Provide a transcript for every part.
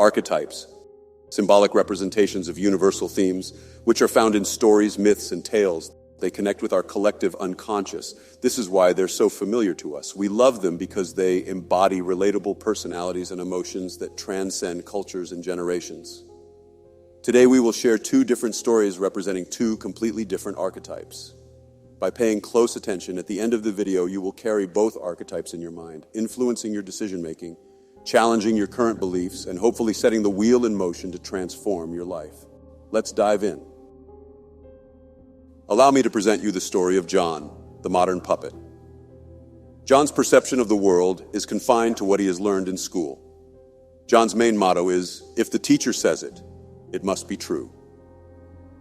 Archetypes, symbolic representations of universal themes, which are found in stories, myths, and tales. They connect with our collective unconscious. This is why they're so familiar to us. We love them because they embody relatable personalities and emotions that transcend cultures and generations. Today we will share two different stories representing two completely different archetypes. By paying close attention, at the end of the video you will carry both archetypes in your mind, influencing your decision-making, challenging your current beliefs, and hopefully setting the wheel in motion to transform your life. Let's dive in. Allow me to present you the story of John, the modern puppet. John's perception of the world is confined to what he has learned in school. John's main motto is, if the teacher says it, it must be true.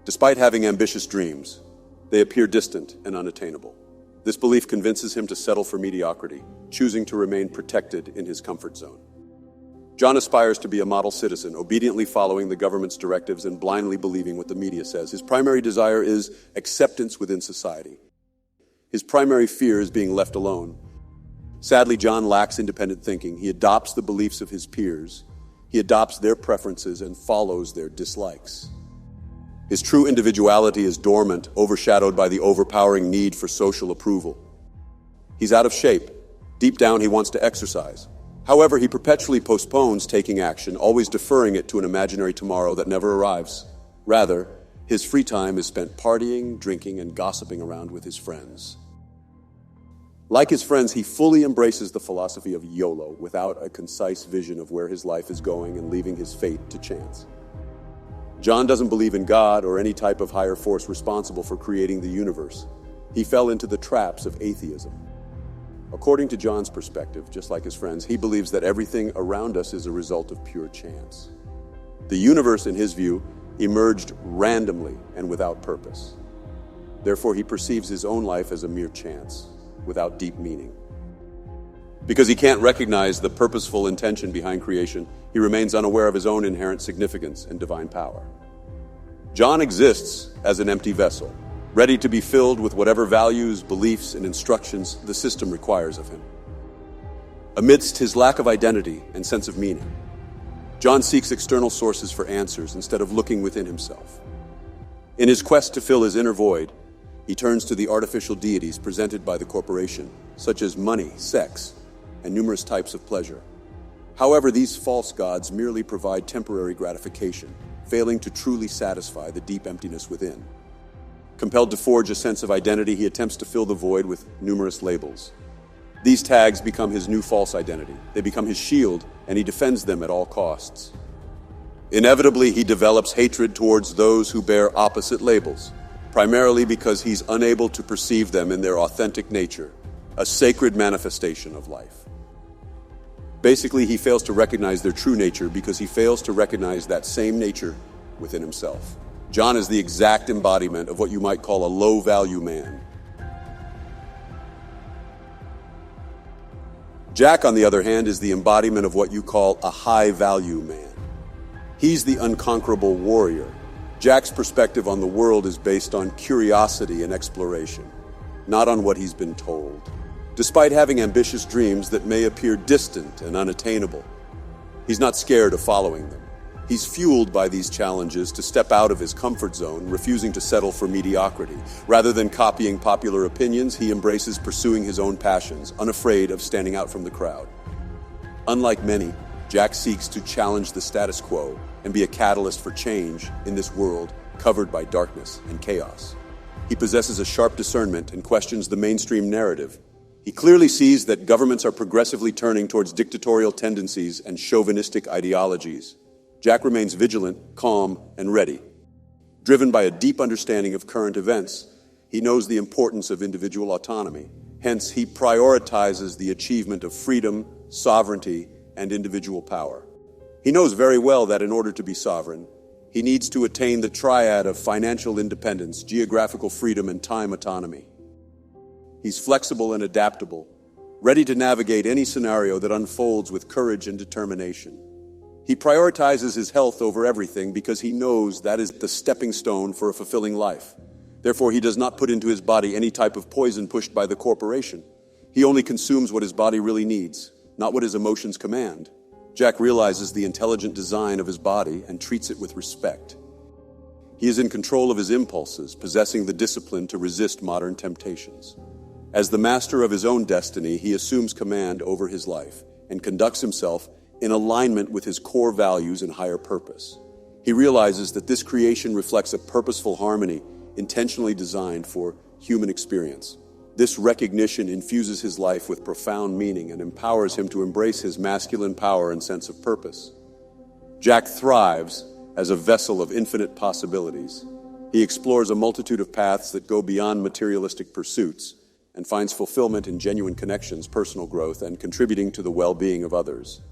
Despite having ambitious dreams, they appear distant and unattainable. This belief convinces him to settle for mediocrity, choosing to remain protected in his comfort zone. John aspires to be a model citizen, obediently following the government's directives and blindly believing what the media says. His primary desire is acceptance within society. His primary fear is being left alone. Sadly, John lacks independent thinking. He adopts the beliefs of his peers. He adopts their preferences and follows their dislikes. His true individuality is dormant, overshadowed by the overpowering need for social approval. He's out of shape. Deep down, he wants to exercise. However, he perpetually postpones taking action, always deferring it to an imaginary tomorrow that never arrives. Rather, his free time is spent partying, drinking, and gossiping around with his friends. Like his friends, he fully embraces the philosophy of YOLO without a concise vision of where his life is going and leaving his fate to chance. John doesn't believe in God or any type of higher force responsible for creating the universe. He fell into the traps of atheism. According to John's perspective, just like his friends, he believes that everything around us is a result of pure chance. The universe, in his view, emerged randomly and without purpose. Therefore, he perceives his own life as a mere chance, without deep meaning. Because he can't recognize the purposeful intention behind creation, he remains unaware of his own inherent significance and divine power. John exists as an empty vessel, ready to be filled with whatever values, beliefs, and instructions the system requires of him. Amidst his lack of identity and sense of meaning, John seeks external sources for answers instead of looking within himself. In his quest to fill his inner void, he turns to the artificial deities presented by the corporation, such as money, sex, and numerous types of pleasure. However, these false gods merely provide temporary gratification, failing to truly satisfy the deep emptiness within. Compelled to forge a sense of identity, he attempts to fill the void with numerous labels. These tags become his new false identity. They become his shield, and he defends them at all costs. Inevitably, he develops hatred towards those who bear opposite labels, primarily because he's unable to perceive them in their authentic nature, a sacred manifestation of life. Basically, he fails to recognize their true nature because he fails to recognize that same nature within himself. John is the exact embodiment of what you might call a low-value man. Jack, on the other hand, is the embodiment of what you call a high-value man. He's the unconquerable warrior. Jack's perspective on the world is based on curiosity and exploration, not on what he's been told. Despite having ambitious dreams that may appear distant and unattainable, he's not scared of following them. He's fueled by these challenges to step out of his comfort zone, refusing to settle for mediocrity. Rather than copying popular opinions, he embraces pursuing his own passions, unafraid of standing out from the crowd. Unlike many, Jack seeks to challenge the status quo and be a catalyst for change in this world covered by darkness and chaos. He possesses a sharp discernment and questions the mainstream narrative. He clearly sees that governments are progressively turning towards dictatorial tendencies and chauvinistic ideologies. Jack remains vigilant, calm, and ready. Driven by a deep understanding of current events, he knows the importance of individual autonomy. Hence, he prioritizes the achievement of freedom, sovereignty, and individual power. He knows very well that in order to be sovereign, he needs to attain the triad of financial independence, geographical freedom, and time autonomy. He's flexible and adaptable, ready to navigate any scenario that unfolds with courage and determination. He prioritizes his health over everything because he knows that is the stepping stone for a fulfilling life. Therefore, he does not put into his body any type of poison pushed by the corporation. He only consumes what his body really needs, not what his emotions command. Jack realizes the intelligent design of his body and treats it with respect. He is in control of his impulses, possessing the discipline to resist modern temptations. As the master of his own destiny, he assumes command over his life and conducts himself in alignment with his core values and higher purpose. He realizes that this creation reflects a purposeful harmony intentionally designed for human experience. This recognition infuses his life with profound meaning and empowers him to embrace his masculine power and sense of purpose. Jack thrives as a vessel of infinite possibilities. He explores a multitude of paths that go beyond materialistic pursuits and finds fulfillment in genuine connections, personal growth, and contributing to the well-being of others.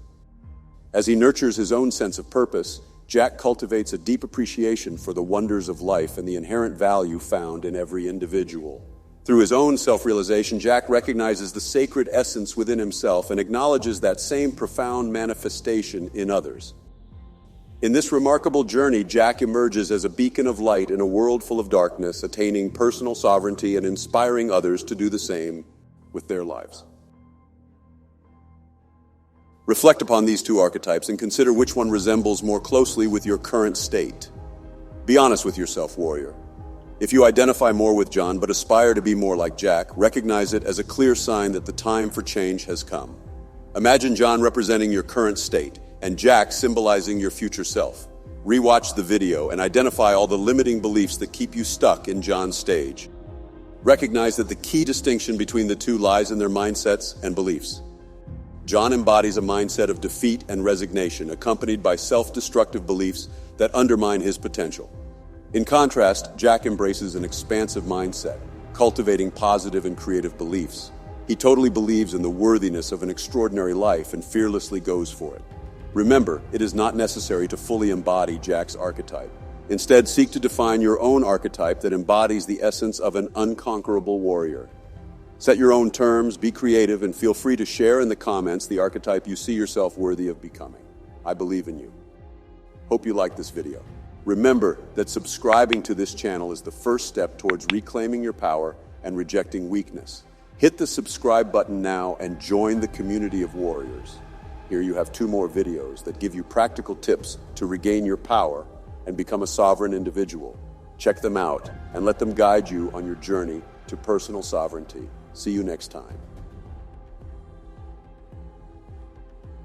As he nurtures his own sense of purpose, Jack cultivates a deep appreciation for the wonders of life and the inherent value found in every individual. Through his own self-realization, Jack recognizes the sacred essence within himself and acknowledges that same profound manifestation in others. In this remarkable journey, Jack emerges as a beacon of light in a world full of darkness, attaining personal sovereignty and inspiring others to do the same with their lives. Reflect upon these two archetypes and consider which one resembles more closely with your current state. Be honest with yourself, warrior. If you identify more with John but aspire to be more like Jack, recognize it as a clear sign that the time for change has come. Imagine John representing your current state and Jack symbolizing your future self. Rewatch the video and identify all the limiting beliefs that keep you stuck in John's stage. Recognize that the key distinction between the two lies in their mindsets and beliefs. John embodies a mindset of defeat and resignation, accompanied by self-destructive beliefs that undermine his potential. In contrast, Jack embraces an expansive mindset, cultivating positive and creative beliefs. He totally believes in the worthiness of an extraordinary life and fearlessly goes for it. Remember, it is not necessary to fully embody Jack's archetype. Instead, seek to define your own archetype that embodies the essence of an unconquerable warrior. Set your own terms, be creative, and feel free to share in the comments the archetype you see yourself worthy of becoming. I believe in you. Hope you liked this video. Remember that subscribing to this channel is the first step towards reclaiming your power and rejecting weakness. Hit the subscribe button now and join the community of warriors. Here you have 2 more videos that give you practical tips to regain your power and become a sovereign individual. Check them out and let them guide you on your journey to personal sovereignty. See you next time.